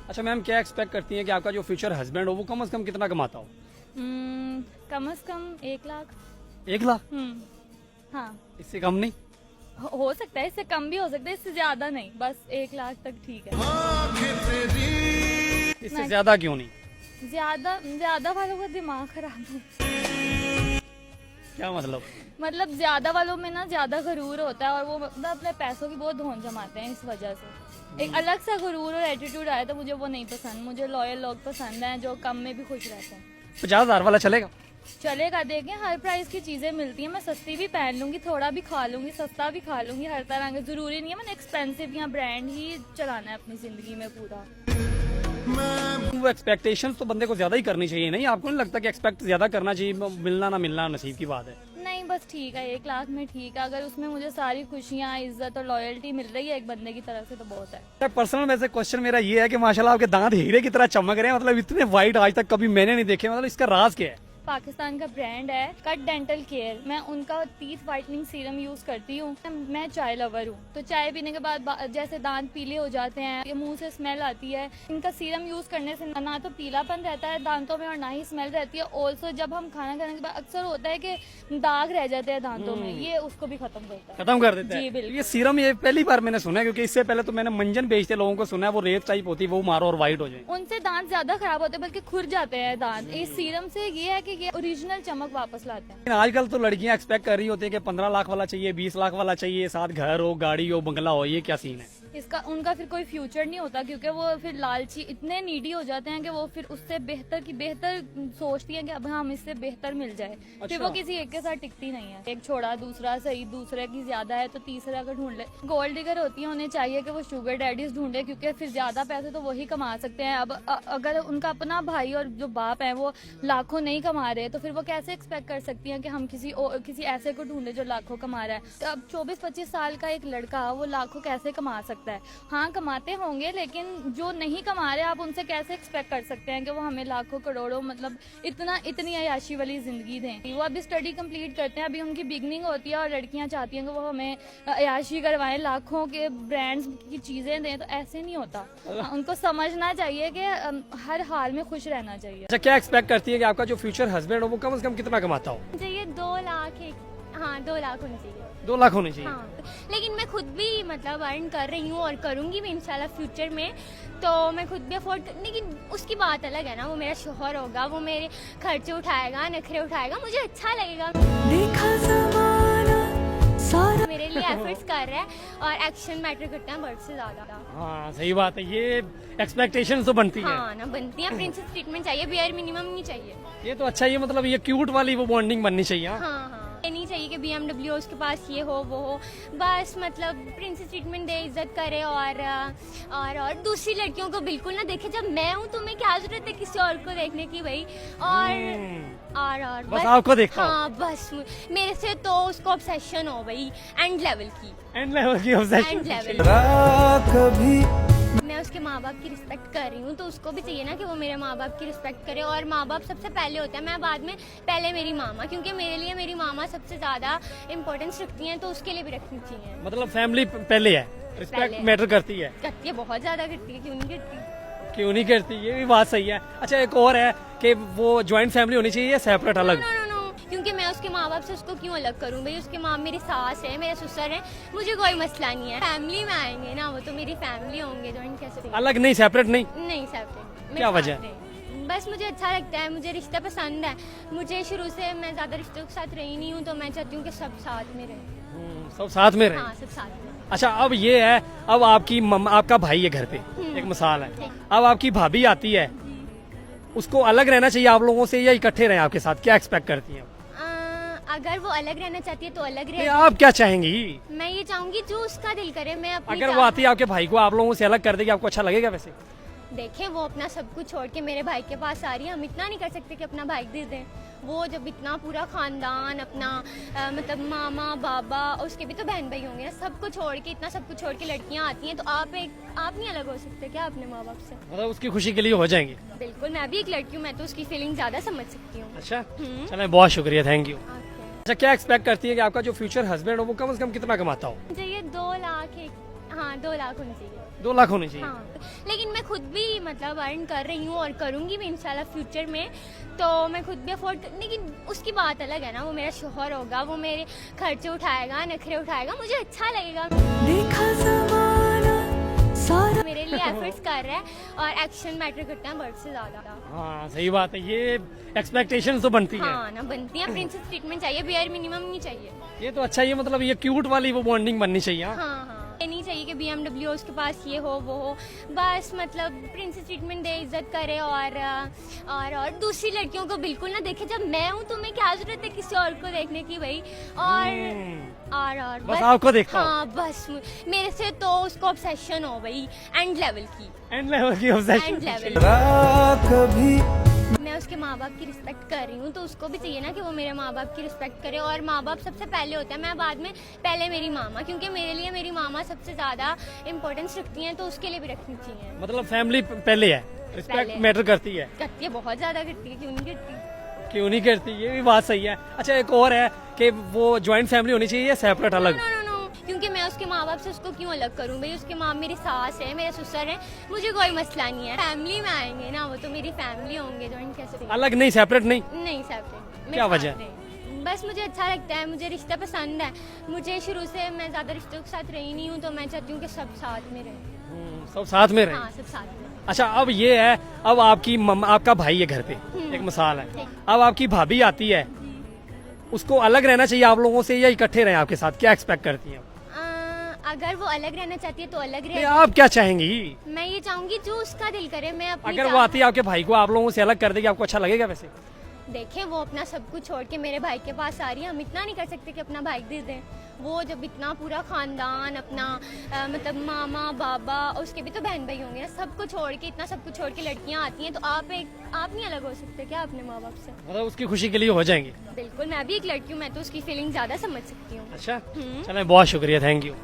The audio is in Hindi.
अच्छा मैम, क्या एक्सपेक्ट करती हैं कि आपका जो फ्यूचर हस्बैंड हो वो कम से कम कितना कमाता हो? कम से कम 1 लाख। 1 लाख? हाँ, इससे कम नहीं? हो सकता है, इससे कम भी हो सकता है, इससे ज्यादा नहीं, बस 1 लाख तक ठीक है। इससे ज्यादा क्यों नहीं? ज्यादा ज्यादा वालों का दिमाग खराब हो, क्या मतलब? मतलब ज्यादा वालों में ना ज्यादा गरूर होता है और वो मतलब अपने पैसों की बहुत धौन जमाते हैं, इस वजह से एक अलग सा गरूर और एटीट्यूड आया, तो मुझे वो नहीं पसंद। मुझे लॉयल लोग पसंद हैं जो कम में भी खुश रहते हैं। 50,000 वाला चलेगा? चलेगा, देखें हर प्राइस की चीजें मिलती हैं। मैं सस्ती भी पहन लूंगी, थोड़ा भी खा लूंगी, सस्ता भी खा लूंगी, हर तरह का। जरूरी नहीं है मैंने एक्सपेंसिव या ब्रांड ही चलाना है अपनी जिंदगी में पूरा। वो एक्सपेक्टेशंस तो बंदे को ज्यादा ही करनी चाहिए, नहीं? आपको नहीं लगता कि एक्सपेक्ट ज्यादा करना चाहिए? मिलना ना मिलना नसीब की बात है। नहीं, बस ठीक है, 1 लाख में ठीक है। अगर उसमें मुझे सारी खुशियाँ, इज्जत और लॉयल्टी मिल रही है एक बंदे की तरफ से, तो बहुत है। पर्सनल वैसे क्वेश्चन मेरा ये है कि माशाल्लाह आपके दांत हीरे की तरह चमक रहे हैं, मतलब इतने वाइट आज तक कभी मैंने नहीं देखे, मतलब इसका राज क्या है? पाकिस्तान का ब्रांड है कट डेंटल केयर। मैं उनका टीथ वाइटनिंग सीरम यूज करती हूँ। मैं चाय लवर हूँ, तो चाय पीने के बाद जैसे दांत पीले हो जाते हैं, ये मुंह से स्मेल आती है, इनका सीरम यूज करने से ना तो पीलापन रहता है दांतों में और ना ही स्मेल रहती है। ऑल्सो जब हम खाना खाने के बाद अक्सर होता है कि दाग रह जाते हैं दांतों में, ये उसको भी खत्म करता है। खत्म कर देता जी, है? बिल्कुल। ये सीरम ये पहली बार मैंने सुना है, क्योंकि इससे पहले तो मैंने मंजन बेचते लोगों को सुना है, वो रेत टाइप होती है, वो मारो और व्हाइट हो जाए। उनसे दांत ज्यादा खराब होते हैं, बल्कि खुर जाते हैं दांत। इस सीरम से ये है कि ये ओरिजिनल चमक वापस लाते हैं। लेकिन आजकल तो लड़कियां एक्सपेक्ट कर रही होती है कि 15 लाख वाला चाहिए, 20 लाख वाला चाहिए, साथ घर हो, गाड़ी हो, बंगला हो। ये क्या सीन है? इसका उनका फिर कोई फ्यूचर नहीं होता, क्योंकि वो फिर लालची इतने नीडी हो जाते हैं कि वो फिर उससे बेहतर की बेहतर सोचती हैं कि अब हम इससे बेहतर मिल जाए। फिर वो किसी एक के साथ टिकती नहीं है। एक छोड़ा दूसरा सही, दूसरे की ज्यादा है तो तीसरा का ढूंढ ले। गोल्ड डिगर होती है, उन्हें चाहिए कि वो शुगर डैडीज ढूंढे, क्योंकि फिर ज्यादा पैसे तो वही कमा सकते हैं। अब अगर उनका अपना भाई और जो बाप है वो लाखों नहीं कमा रहे, तो फिर वो कैसे एक्सपेक्ट कर सकती हैं कि हम किसी ऐसे को ढूंढे जो लाखों कमा रहा है। तो अब 24-25 साल का एक लड़का वो लाखों कैसे कमा सकता है? हाँ, कमाते होंगे, लेकिन जो नहीं कमा रहे आप उनसे कैसे एक्सपेक्ट कर सकते हैं कि वो हमें लाखों करोड़ों, मतलब इतनी अयाशी वाली जिंदगी दें। वो अभी स्टडी कंप्लीट करते हैं, अभी उनकी बिगनिंग होती है और लड़कियां चाहती हैं कि वो हमें अयाशी करवाएं, लाखों के ब्रांड्स की चीजें दें, तो ऐसे नहीं होता। उनको समझना चाहिए कि हर हाल में खुश रहना चाहिए। अच्छा, क्या एक्सपेक्ट करती है कि आपका जो फ्यूचर हस्बैंड हो वो कम से कम कितना कमाता हो? मुझे ये 2 लाख हाँ 2 लाख होने चाहिए। 2 लाख होने चाहिए? हाँ, लेकिन मैं खुद भी मतलब अर्न कर रही हूँ और करूँगी भी इंशाल्लाह फ्यूचर में, तो मैं खुद भी अफोर्ड लेकिन उसकी बात अलग है ना, वो मेरा शोहर होगा, वो मेरे खर्चे उठाएगा, नखरे उठाएगा, मुझे अच्छा लगेगा। मेरे लिए एफर्ट्स कर रहा है और एक्शन मैटर करता है बर्ड से ज्यादा। हाँ, सही बात है, ये एक्सपेक्टेशन तो बनती है। हाँ ना, बनती है। प्रिंसेस ट्रीटमेंट चाहिए, बियर मिनिमम नहीं चाहिए। ये तो अच्छा, ये मतलब ये क्यूट वाली वो बॉन्डिंग बननी चाहिए। हाँ? हाँ, ये नहीं चाहिए कि BMW उसके पास ये हो वो हो, बस मतलब प्रिंसेस ट्रीटमेंट दे, इज्जत करे और दूसरी लड़कियों को बिल्कुल ना देखे। जब मैं हूँ तो मैं क्या जरूरत है किसी और को देखने की भाई। और बस आपको देखता हूँ। हाँ, बस मेरे से तो उसको ऑब्सेशन हो भाई, एंड लेवल की ऑब्सेशन। And level. मैं उसके माँ बाप की रिस्पेक्ट कर रही हूँ, तो उसको भी चाहिए ना कि वो मेरे माँ बाप की रिस्पेक्ट करे, और माँ बाप सबसे पहले होता है, मैं बाद में, पहले मेरी मामा, क्योंकि मेरे लिए मेरी मामा सबसे ज्यादा इम्पोर्टेंस रखती हैं, तो उसके लिए भी रखनी चाहिए। मतलब फैमिली पहले है, रिस्पेक्ट मैटर करती है। करती है, बहुत ज्यादा करती है, क्यों नहीं करती? क्यों नहीं करती, ये भी बात सही है। अच्छा, एक और है कि वो ज्वाइंट फैमिली होनी चाहिए या सेपरेट अलग? नो, क्योंकि मैं उसके माँ बाप से उसको क्यों अलग करूँ भाई? उसके माँ मेरी सास है, मेरे ससुर है, मुझे कोई मसला नहीं है। फैमिली में आएंगे ना, वो तो मेरी फैमिली होंगे। ज्वाइंट कैसे? अलग नहीं, सेपरेट नहीं? नहीं, सेपरेट। क्या वजह? बस मुझे अच्छा लगता है, मुझे रिश्ता पसंद है। मुझे शुरू से मैं ज्यादा रिश्तों के साथ रही नहीं हूँ, तो मैं चाहती हूँ कि सब साथ में रहे। सब साथ में रहे? हाँ, सब साथ में। अच्छा, अब ये है, अब आपकी आपका भाई है घर पे, एक मिसाल है, अब आपकी भाभी आती है, उसको अलग रहना चाहिए आप लोगों से या इकट्ठे रहे आपके साथ? क्या एक्सपेक्ट करती हैं? अगर वो अलग रहना चाहती है तो अलग रहे। आप क्या चाहेंगी? मैं ये चाहूंगी जो उसका दिल करे। मैं अपनी अगर वो आती है आपके भाई को आप लोगों से अलग कर देगी, आपको अच्छा लगेगा? वैसे देखें, वो अपना सब कुछ छोड़ के मेरे भाई के पास आ रही है, हम इतना नहीं कर सकते कि अपना भाई दे दें। वो जब इतना पूरा खानदान अपना मतलब मामा बाबा, उसके भी तो बहन भाई होंगे ना, सब कुछ छोड़ के, इतना सब कुछ छोड़ के लड़कियां आती हैं, तो आप नहीं अलग हो सकते क्या अपने माँ बाप से? मतलब उसकी खुशी के लिए हो जाएंगे? बिल्कुल, मैं भी एक लड़की हूँ, मैं तो उसकी फीलिंग ज्यादा समझ सकती हूँ। अच्छा, चलो, बहुत शुक्रिया, थैंक यू। अच्छा, क्या एक्सपेक्ट करती है कि आपका जो फ्यूचर हस्बैंड हो वो कम से कम कितना कमाता हो? मुझे ये 2 लाख हाँ 2 लाख होनी चाहिए। 2 लाख होने चाहिए। हाँ लेकिन मैं खुद भी मतलब अर्न कर रही हूँ और करूँगी भी इंशाल्लाह फ्यूचर में, तो मैं खुद भी अफोर्ड लेकिन उसकी बात अलग है ना, वो मेरा शोहर होगा, वो मेरे खर्चे उठाएगा, नखरे उठाएगा, मुझे अच्छा लगेगा, मेरे लिए एफर्ट्स कर रहा है और एक्शन मैटर करते हैं वर्ड से ज्यादा। हाँ सही बात है, ये एक्सपेक्टेशंस तो बनती है। हाँ ना बनती है, प्रिंसेस ट्रीटमेंट चाहिए, बेयर मिनिमम नहीं चाहिए। ये तो अच्छा, ये मतलब ये क्यूट वाली वो बॉन्डिंग बननी चाहिए। हाँ? हाँ हाँ ये नहीं चाहिए कि BMW उसके पास ये हो वो हो, बस मतलब प्रिंसेस ट्रीटमेंट दे, इज्जत करे और दूसरी लड़कियों को बिल्कुल ना देखे। जब मैं हूँ तुम्हें क्या जरूरत है किसी और को देखने की भाई। और बस आपको देखता हूँ। हाँ बस मेरे से तो उसको ऑब्सेशन हो भाई, एंड लेवल की, एंड लेवल की obsession। And level. मैं उसके माँ बाप की रिस्पेक्ट कर रही हूँ तो उसको भी चाहिए ना कि वो मेरे माँ बाप की रिस्पेक्ट करे, और माँ बाप सबसे पहले होता है, मैं बाद में, पहले मेरी मामा, क्योंकि मेरे लिए मेरी मामा सबसे ज्यादा इम्पोर्टेंस रखती हैं, तो उसके लिए भी रखनी चाहिए। मतलब फैमिली पहले है, रिस्पेक्ट पहले। मैटर करती है। करती है, बहुत ज्यादा करती है, क्यों नहीं करती। क्यों नहीं करती, ये भी बात सही है। अच्छा एक और है कि वो ज्वाइंट फैमिली होनी चाहिए या सेपरेट अलग? नो नो नो, क्योंकि मैं उसके माँ बाप से उसको क्यों अलग करूँ भाई, उसके माँ मेरी सास है, मेरे ससुर है, मुझे कोई मसला नहीं है। फैमिली में आएंगे ना, वो तो मेरी फैमिली होंगे, ज्वाइंट कैसे? अलग नहीं, सेपरेट नहीं? नहीं सेपरेट। क्या वजह? बस मुझे अच्छा लगता है, मुझे रिश्ता पसंद है, मुझे शुरू से मैं ज्यादा रिश्तों के साथ रही नहीं हूँ, तो मैं चाहती हूँ कि सब साथ में रहे। सब साथ में रहे। हाँ सब साथ में। अच्छा अब ये है, अब आपकी आपका भाई है घर पे, एक मिसाल है, अब आपकी भाभी आती है, उसको अलग रहना चाहिए आप लोगों से या इकट्ठे रहे आपके साथ, क्या एक्सपेक्ट करती हैं? अगर वो अलग रहना चाहती है तो अलग नहीं, रहे। आप क्या चाहेंगी? मैं ये चाहूंगी जो उसका दिल करे। मैं अपनी अगर वो आती है आपके भाई को आप लोगों से अलग कर देगी, आपको अच्छा लगेगा? वैसे देखें, वो अपना सब कुछ छोड़ के मेरे भाई के पास आ रही है, हम इतना नहीं कर सकते कि अपना भाई दे दें। वो जब इतना पूरा खानदान अपना मतलब मामा बाबा, उसके भी तो बहन भाई होंगे ना, सब कुछ छोड़ के, इतना सब कुछ छोड़ के लड़कियां आती हैं, तो आप नहीं अलग हो सकते क्या अपने माँ बाप से? मतलब उसकी खुशी के लिए हो जाएंगे। बिल्कुल, मैं भी एक लड़की हूँ, मैं तो उसकी फीलिंग ज्यादा समझ सकती हूँ। अच्छा चलें, बहुत शुक्रिया, थैंक यू।